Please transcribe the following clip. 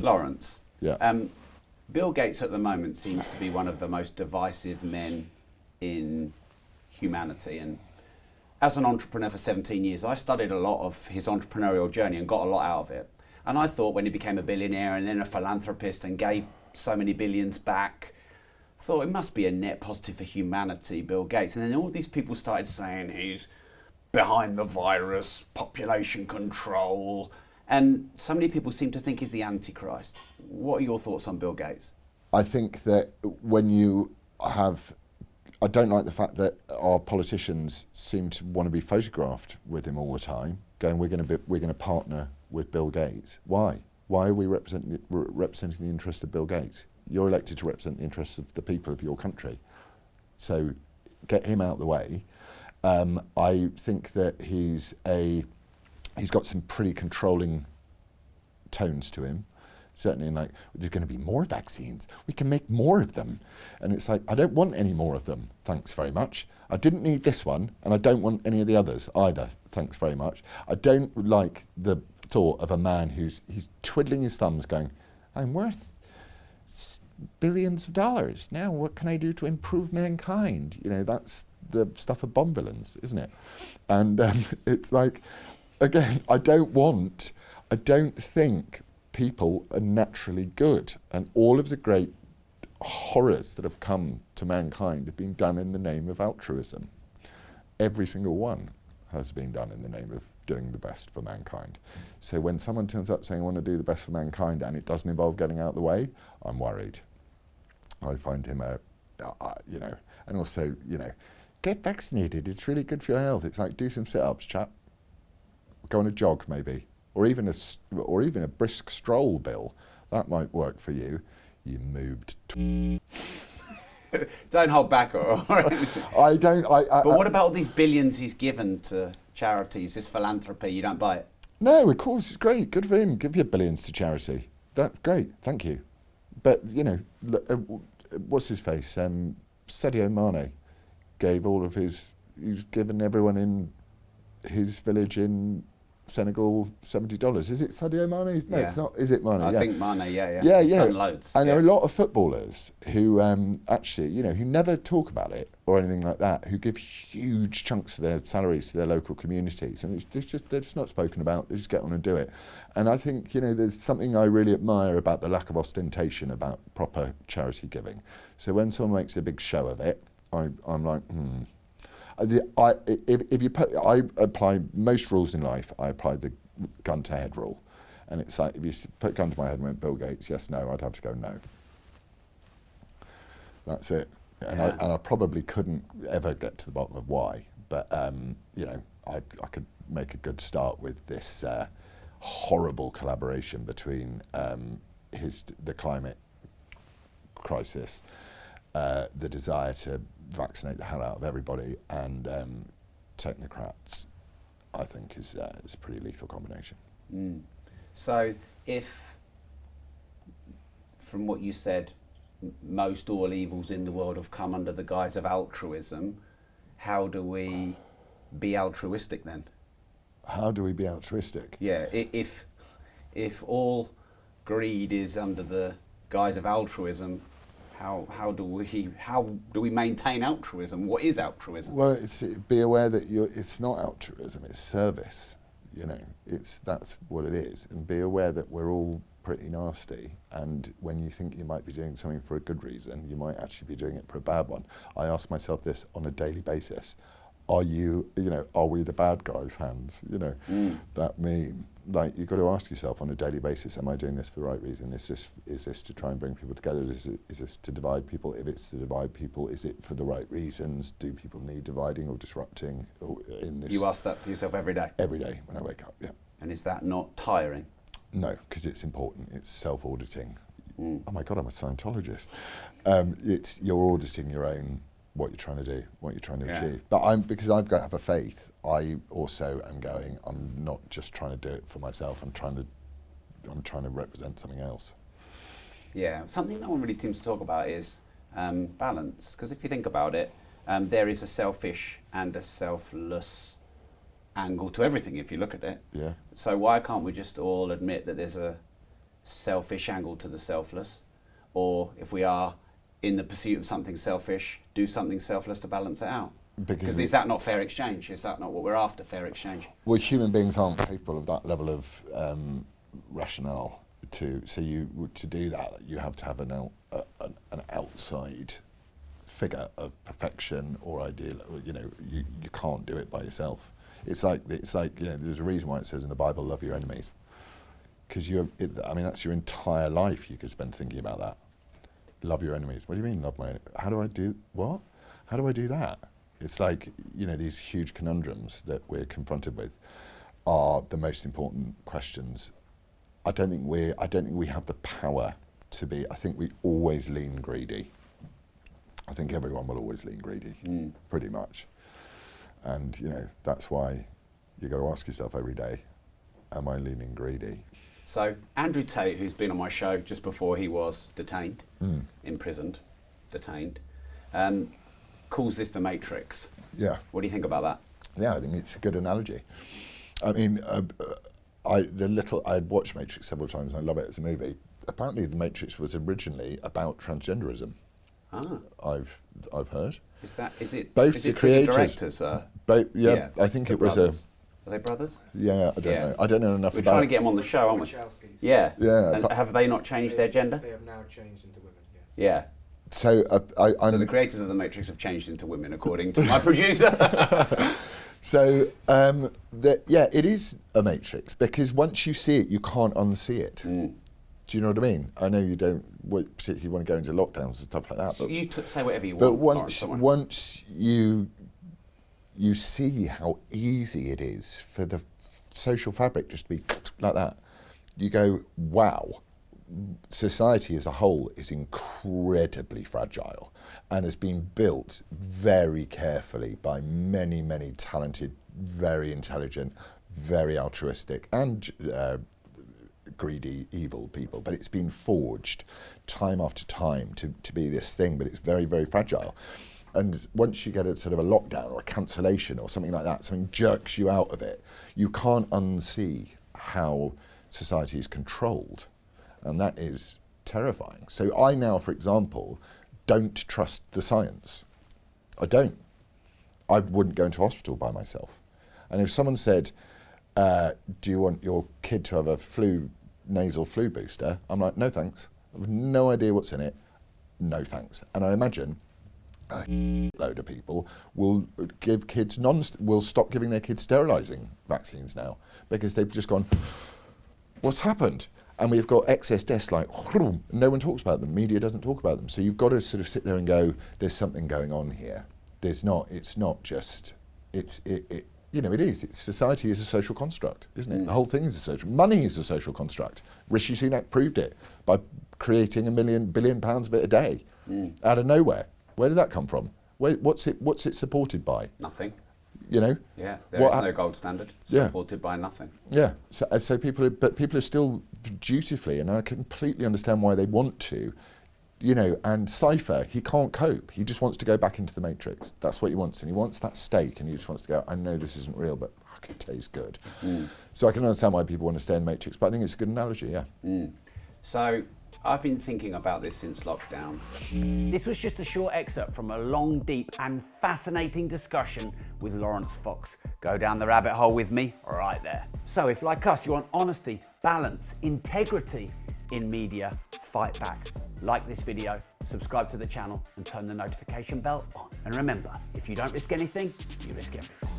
Laurence, Yeah. Bill Gates at the moment seems to be one of the most divisive men in humanity. And as an entrepreneur for 17 years, I studied a lot of his entrepreneurial journey and got a lot out of it. And I thought when he became a billionaire and then a philanthropist and gave so many billions back, I thought it must be a net positive for humanity, Bill Gates. And then all these people started saying he's behind the virus, population control, and so many people seem to think he's the Antichrist. What are your thoughts on Bill Gates? I think that when you have, I don't like the fact that our politicians seem to want to be photographed with him all the time, going, we're going to partner with Bill Gates. Why? Why are we representing the interests of Bill Gates? You're elected to represent the interests of the people of your country. So get him out of the way. I think that he's got some pretty controlling tones to him. Certainly, like, there's going to be more vaccines. We can make more of them. And it's like, I don't want any more of them. Thanks very much. I didn't need this one, and I don't want any of the others either. Thanks very much. I don't like the thought of a man he's twiddling his thumbs going, I'm worth billions of dollars. Now what can I do to improve mankind? You know, that's the stuff of Bond villains, isn't it? And it's like, again, I don't think people are naturally good, and all of the great horrors that have come to mankind have been done in the name of altruism. Every single one has been done in the name of doing the best for mankind. So when someone turns up saying I want to do the best for mankind and it doesn't involve getting out of the way, I'm worried. I find him and also, get vaccinated, it's really good for your health. It's like, do some sit-ups, chap. Go on a jog maybe, or even a brisk stroll, Bill. That might work for you. You moved. Don't hold back, or I don't. But what about all these billions he's given to charities? This philanthropy, you don't buy it? No, of course, it's great. Good for him. Give your billions to charity. That's great. Thank you. But what's his face? Sadio Mane gave he's given everyone in his village in Senegal $70. Is it Sadio Mane? No, it's not. Is it Mane? I think Mane, yeah. Yeah, He's done loads. And there are a lot of footballers who actually, who never talk about it or anything like that, who give huge chunks of their salaries to their local communities, and they're just not spoken about. They just get on and do it. And I think, there's something I really admire about the lack of ostentation about proper charity giving. So when someone makes a big show of it, I'm like, I apply most rules in life. I apply the gun to head rule, and it's like, if you put a gun to my head and went Bill Gates, yes, no, I'd have to go no. That's it. And I probably couldn't ever get to the bottom of why, but I could make a good start with this horrible collaboration between the climate crisis, the desire to vaccinate the hell out of everybody, and technocrats, I think is a pretty lethal combination. So if, from what you said, most all evils in the world have come under the guise of altruism, how do we be altruistic then? How do we be altruistic? Yeah, if all greed is under the guise of altruism, how do we maintain altruism? What is altruism? Well, be aware that it's not altruism; it's service. That's what it is, and be aware that we're all pretty nasty. And when you think you might be doing something for a good reason, you might actually be doing it for a bad one. I ask myself this on a daily basis: are we the bad guys' hands? That meme. Like, you've got to ask yourself on a daily basis, am I doing this for the right reason? Is this to try and bring people together? Is this to divide people? If it's to divide people, is it for the right reasons? Do people need dividing or disrupting? You ask that to yourself every day? Every day when I wake up, yeah. And is that not tiring? No, because it's important. It's self-auditing. Oh my God, I'm a Scientologist. You're auditing your own, what you're trying to do, what you're trying to achieve. But because I've got to have a faith, I also am going, I'm not just trying to do it for myself, I'm trying to represent something else. Yeah, something no one really seems to talk about is balance. Because if you think about it, there is a selfish and a selfless angle to everything if you look at it. Yeah. So why can't we just all admit that there's a selfish angle to the selfless, or if we are in the pursuit of something selfish, do something selfless to balance it out. Because is that not fair exchange? Is that not what we're after, fair exchange? Well, human beings aren't capable of that level of rationale. To do that, you have to have an outside figure of perfection or ideal. You know, you can't do it by yourself. It's like you know, there's a reason why it says in the Bible, love your enemies, because that's your entire life. You could spend thinking about that. Love your enemies. What do you mean, love my enemies? How do I do what? How do I do that? It's like, you know, these huge conundrums that we're confronted with are the most important questions. I don't think we have the power to be. I think we always lean greedy. I think everyone will always lean greedy, pretty much. And, you know, that's why you got to ask yourself every day, am I leaning greedy? So Andrew Tate, who's been on my show just before he was detained, imprisoned, detained, calls this the Matrix. Yeah. What do you think about that? Yeah, I think it's a good analogy. I mean, I'd watched Matrix several times and I love it as a movie. Apparently the Matrix was originally about transgenderism. Ah. I've heard. Is it both is the it creators? The directors, yeah, I think it was brothers. Are they brothers? Yeah, I don't know. I don't know enough We're about trying to get them on the show, aren't we? Yeah. And have they not changed their gender? They have now changed into women, yes. Yeah. So So the creators of the Matrix have changed into women, according to my producer. So it is a Matrix, because once you see it, you can't unsee it. Do you know what I mean? I know you don't particularly want to go into lockdowns and stuff like that. So you say whatever you want. But once you see how easy it is for the social fabric just to be like that, you go, wow. Society as a whole is incredibly fragile and has been built very carefully by many, many talented, very intelligent, very altruistic and greedy, evil people. But it's been forged time after time to be this thing, but it's very, very fragile. And once you get a sort of a lockdown or a cancellation or something like that, something jerks you out of it, you can't unsee how society is controlled. And that is terrifying. So I now, for example, don't trust the science. I don't. I wouldn't go into hospital by myself. And if someone said, do you want your kid to have a nasal flu booster? I'm like, no thanks. I have no idea what's in it. No thanks. And I imagine a load of people will will stop giving their kids sterilising vaccines now, because they've just gone, what's happened? And we've got excess deaths like, no one talks about them, media doesn't talk about them. So you've got to sort of sit there and go, there's something going on here. It is. Society is a social construct, isn't it? The whole thing is money is a social construct. Rishi Sunak proved it by creating £1 billion of it a day out of nowhere. Where did that come from? What's it supported by? Nothing. You know? Yeah, there is no gold standard, supported by nothing. Yeah, so people are still dutifully, and I completely understand why they want to, you know, and Cypher, he can't cope. He just wants to go back into the Matrix. That's what he wants, and he wants that steak, and he just wants to go, I know this isn't real, but fuck, it tastes good. So I can understand why people want to stay in the Matrix, but I think it's a good analogy, yeah. So I've been thinking about this since lockdown. This was just a short excerpt from a long, deep and fascinating discussion with Laurence Fox. Go down the rabbit hole with me right there. So if, like us, you want honesty, balance, integrity in media, fight back. Like this video, subscribe to the channel and turn the notification bell on. And remember, if you don't risk anything, you risk everything.